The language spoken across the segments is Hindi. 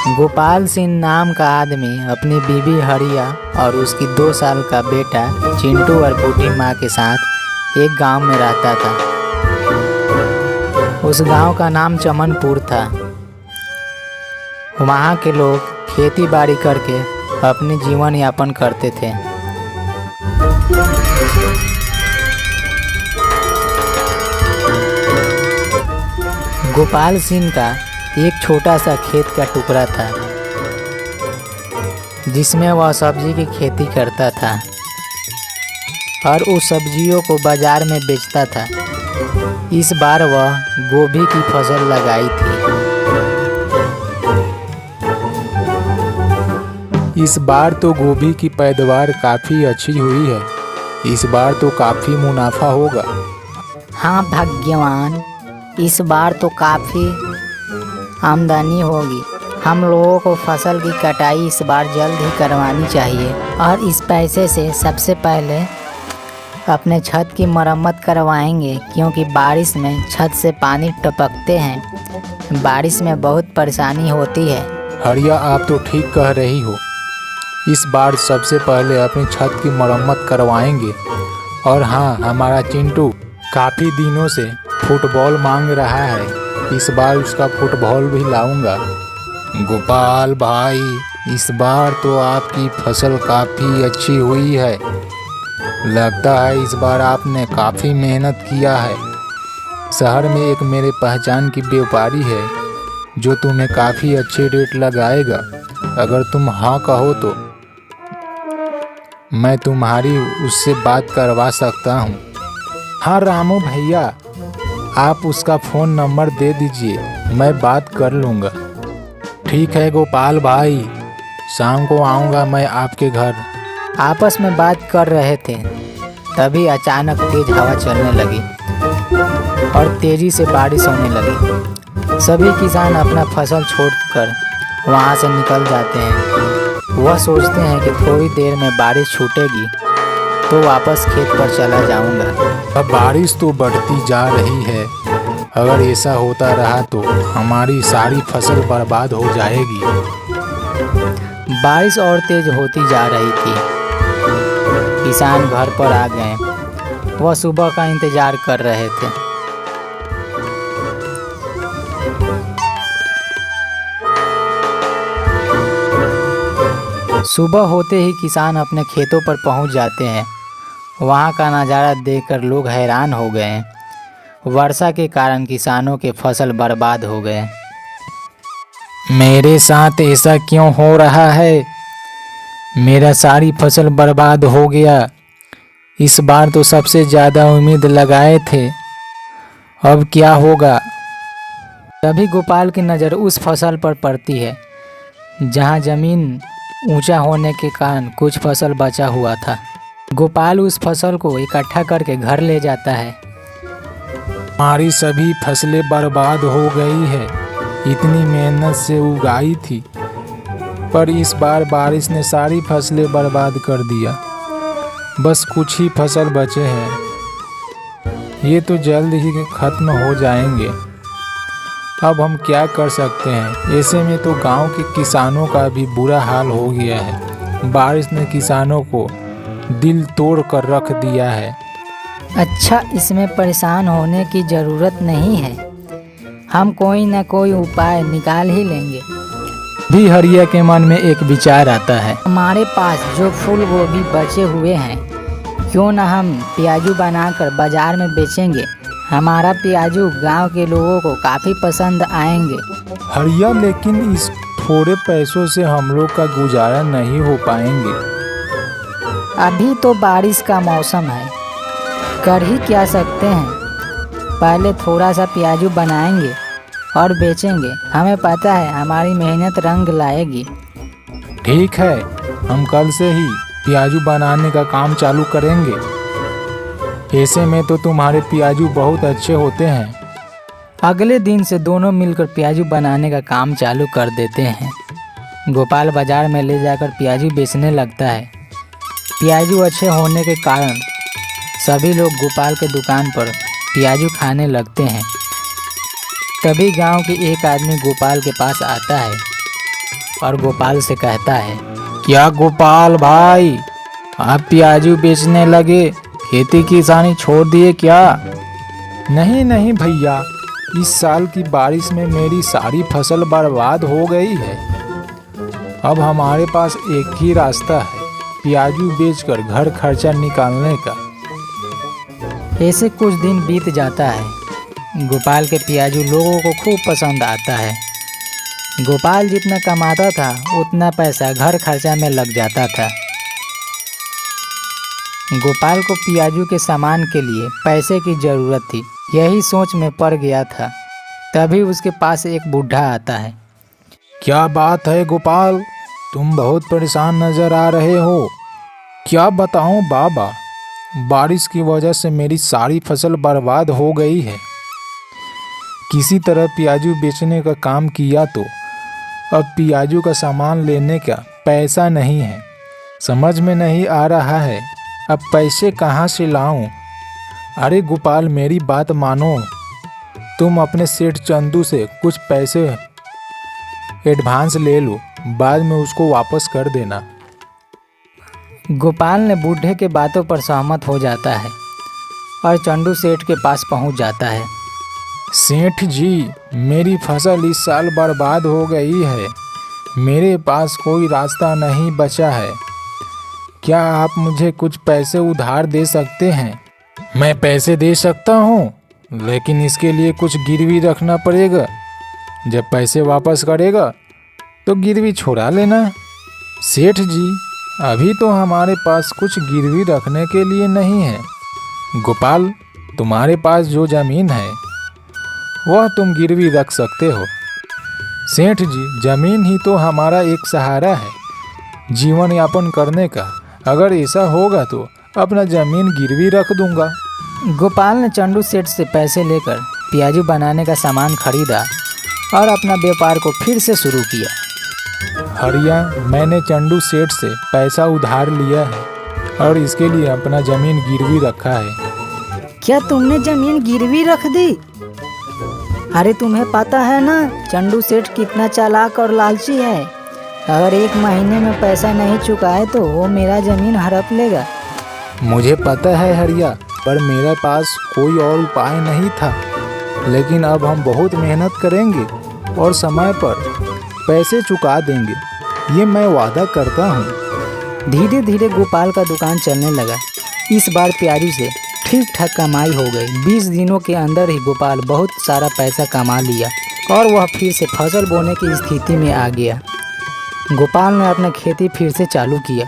गोपाल सिंह नाम का आदमी अपनी बीवी हरिया और उसकी 2 साल का बेटा चिंटू और बूढ़ी माँ के साथ एक गांव में रहता था। उस गांव का नाम चमनपुर था। वहाँ के लोग खेती बाड़ी करके अपनी जीवन यापन करते थे। गोपाल सिंह का एक छोटा सा खेत का टुकड़ा था जिसमें वह सब्जी की खेती करता था और उस सब्जियों को बाजार में बेचता था। इस बार वह गोभी की फसल लगाई थी। इस बार तो गोभी की पैदावार काफ़ी अच्छी हुई है। इस बार तो काफ़ी मुनाफा होगा। हाँ भाग्यवान, इस बार तो काफ़ी आमदनी होगी। हम लोगों को फसल की कटाई इस बार जल्द ही करवानी चाहिए और इस पैसे से सबसे पहले अपने छत की मरम्मत करवाएंगे, क्योंकि बारिश में छत से पानी टपकते हैं। बारिश में बहुत परेशानी होती है। हरिया, आप तो ठीक कह रही हो। इस बार सबसे पहले अपनी छत की मरम्मत करवाएंगे। और हाँ, हमारा चिंटू काफ़ी दिनों से फुटबॉल मांग रहा है। इस बार उसका फुटबॉल भी लाऊंगा। गोपाल भाई, इस बार तो आपकी फसल काफ़ी अच्छी हुई है। लगता है इस बार आपने काफ़ी मेहनत किया है। शहर में एक मेरे पहचान की व्यापारी है जो तुम्हें काफ़ी अच्छे रेट लगाएगा। अगर तुम हाँ कहो तो मैं तुम्हारी उससे बात करवा सकता हूँ। हाँ रामू भैया, आप उसका फ़ोन नंबर दे दीजिए, मैं बात कर लूँगा। ठीक है गोपाल भाई, शाम को आऊँगा मैं आपके घर। आपस में बात कर रहे थे, तभी अचानक तेज हवा चलने लगी और तेजी से बारिश होने लगी। सभी किसान अपना फसल छोड़कर वहाँ से निकल जाते हैं। वह सोचते हैं कि थोड़ी देर में बारिश छूटेगी तो वापस खेत पर चला जाऊंगा। अब बारिश तो बढ़ती जा रही है। अगर ऐसा होता रहा तो हमारी सारी फसल बर्बाद हो जाएगी। बारिश और तेज होती जा रही थी। किसान घर पर आ गए। वह सुबह का इंतजार कर रहे थे। सुबह होते ही किसान अपने खेतों पर पहुंच जाते हैं। वहां का नज़ारा देखकर लोग हैरान हो गए। वर्षा के कारण किसानों के फसल बर्बाद हो गए। मेरे साथ ऐसा क्यों हो रहा है? मेरा सारी फसल बर्बाद हो गया। इस बार तो सबसे ज़्यादा उम्मीद लगाए थे, अब क्या होगा? तभी गोपाल की नज़र उस फसल पर पड़ती है जहां ज़मीन ऊंचा होने के कारण कुछ फसल बचा हुआ था। गोपाल उस फसल को इकट्ठा करके घर ले जाता है। हमारी सभी फसलें बर्बाद हो गई है। इतनी मेहनत से उगाई थी, पर इस बार बारिश ने सारी फसलें बर्बाद कर दिया। बस कुछ ही फसल बचे हैं। ये तो जल्द ही खत्म हो जाएंगे। अब हम क्या कर सकते हैं? ऐसे में तो गांव के किसानों का भी बुरा हाल हो गया है। बारिश ने किसानों को दिल तोड़ कर रख दिया है। अच्छा, इसमें परेशान होने की ज़रूरत नहीं है। हम कोई न कोई उपाय निकाल ही लेंगे। भी हरिया के मन में एक विचार आता है। हमारे पास जो फूल गोभी बचे हुए हैं, क्यों न हम प्याजू बनाकर बाजार में बेचेंगे। हमारा प्याजू गांव के लोगों को काफ़ी पसंद आएंगे। हरिया, लेकिन इस थोड़े पैसों से हम लोग का गुजारा नहीं हो पाएंगे। अभी तो बारिश का मौसम है, कर ही क्या सकते हैं। पहले थोड़ा सा प्याजू बनाएंगे और बेचेंगे। हमें पता है हमारी मेहनत रंग लाएगी। ठीक है, हम कल से ही प्याजू बनाने का काम चालू करेंगे। ऐसे में तो तुम्हारे प्याजू बहुत अच्छे होते हैं। अगले दिन से दोनों मिलकर प्याजू बनाने का काम चालू कर देते हैं। गोपाल बाजार में ले जाकर प्याजू बेचने लगता है। प्याजू अच्छे होने के कारण सभी लोग गोपाल के दुकान पर प्याजू खाने लगते हैं। तभी गांव के एक आदमी गोपाल के पास आता है और गोपाल से कहता है, क्या गोपाल भाई, आप प्याजू बेचने लगे, खेती किसानी छोड़ दिए क्या? नहीं नहीं भैया, इस साल की बारिश में मेरी सारी फसल बर्बाद हो गई है। अब हमारे पास एक ही रास्ता है, प्याजू बेचकर घर खर्चा निकालने का। ऐसे कुछ दिन बीत जाता है। गोपाल के प्याजू लोगों को खूब पसंद आता है। गोपाल जितना कमाता था उतना पैसा घर खर्चा में लग जाता था। गोपाल को प्याजू के सामान के लिए पैसे की ज़रूरत थी। यही सोच में पड़ गया था। तभी उसके पास एक बूढ़ा आता है। क्या बात है गोपाल, तुम बहुत परेशान नजर आ रहे हो। क्या बताऊं बाबा, बारिश की वजह से मेरी सारी फसल बर्बाद हो गई है। किसी तरह प्याजू बेचने का काम किया तो अब प्याजू का सामान लेने का पैसा नहीं है। समझ में नहीं आ रहा है अब पैसे कहाँ से लाऊं। अरे गोपाल, मेरी बात मानो, तुम अपने सेठ चंदू से कुछ पैसे एडवांस ले लो, बाद में उसको वापस कर देना। गोपाल ने बूढ़े के बातों पर सहमत हो जाता है और चंदू सेठ के पास पहुंच जाता है। सेठ जी, मेरी फसल इस साल बर्बाद हो गई है। मेरे पास कोई रास्ता नहीं बचा है। क्या आप मुझे कुछ पैसे उधार दे सकते हैं? मैं पैसे दे सकता हूँ, लेकिन इसके लिए कुछ गिरवी रखना पड़ेगा। जब पैसे वापस करेगा तो गिरवी छुड़ा लेना। सेठ जी, अभी तो हमारे पास कुछ गिरवी रखने के लिए नहीं है। गोपाल, तुम्हारे पास जो ज़मीन है वह तुम गिरवी रख सकते हो। सेठ जी, ज़मीन ही तो हमारा एक सहारा है जीवन यापन करने का। अगर ऐसा होगा तो अपना ज़मीन गिरवी रख दूंगा। गोपाल ने चंदू सेठ से पैसे लेकर प्याजू बनाने का सामान खरीदा और अपना व्यापार को फिर से शुरू किया। हरिया, मैंने चंदू सेठ से पैसा उधार लिया है और इसके लिए अपना ज़मीन गिरवी रखा है। क्या तुमने जमीन गिरवी रख दी? अरे तुम्हें पता है ना चंदू सेठ कितना चालाक और लालची है। अगर 1 महीने में पैसा नहीं चुकाए तो वो मेरा ज़मीन हड़प लेगा। मुझे पता है हरिया, पर मेरे पास कोई और उपाय नहीं था। लेकिन अब हम बहुत मेहनत करेंगे और समय पर पैसे चुका देंगे, ये मैं वादा करता हूँ। धीरे धीरे गोपाल का दुकान चलने लगा। इस बार प्याजू से ठीक ठाक कमाई हो गई। 20 दिनों के अंदर ही गोपाल बहुत सारा पैसा कमा लिया और वह फिर से फसल बोने की स्थिति में आ गया। गोपाल ने अपना खेती फिर से चालू किया।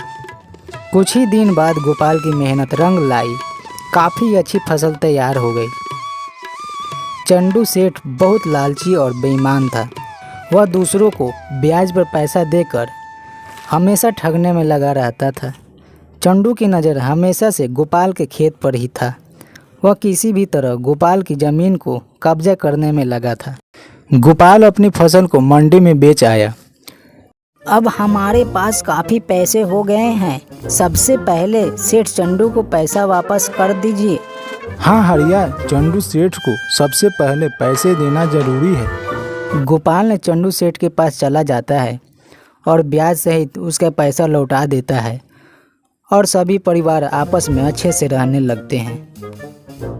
कुछ ही दिन बाद गोपाल की मेहनत रंग लाई। काफ़ी अच्छी फसल तैयार हो गई। चंदू सेठ बहुत लालची और बेईमान था। वह दूसरों को ब्याज पर पैसा देकर हमेशा ठगने में लगा रहता था। चंदू की नज़र हमेशा से गोपाल के खेत पर ही था। वह किसी भी तरह गोपाल की ज़मीन को कब्जा करने में लगा था। गोपाल अपनी फसल को मंडी में बेच आया। अब हमारे पास काफ़ी पैसे हो गए हैं। सबसे पहले सेठ चंदू को पैसा वापस कर दीजिए। हाँ हरिया, चंदू सेठ को सबसे पहले पैसे देना जरूरी है। गोपाल ने चंदू सेठ के पास चला जाता है और ब्याज सहित उसका पैसा लौटा देता है और सभी परिवार आपस में अच्छे से रहने लगते हैं।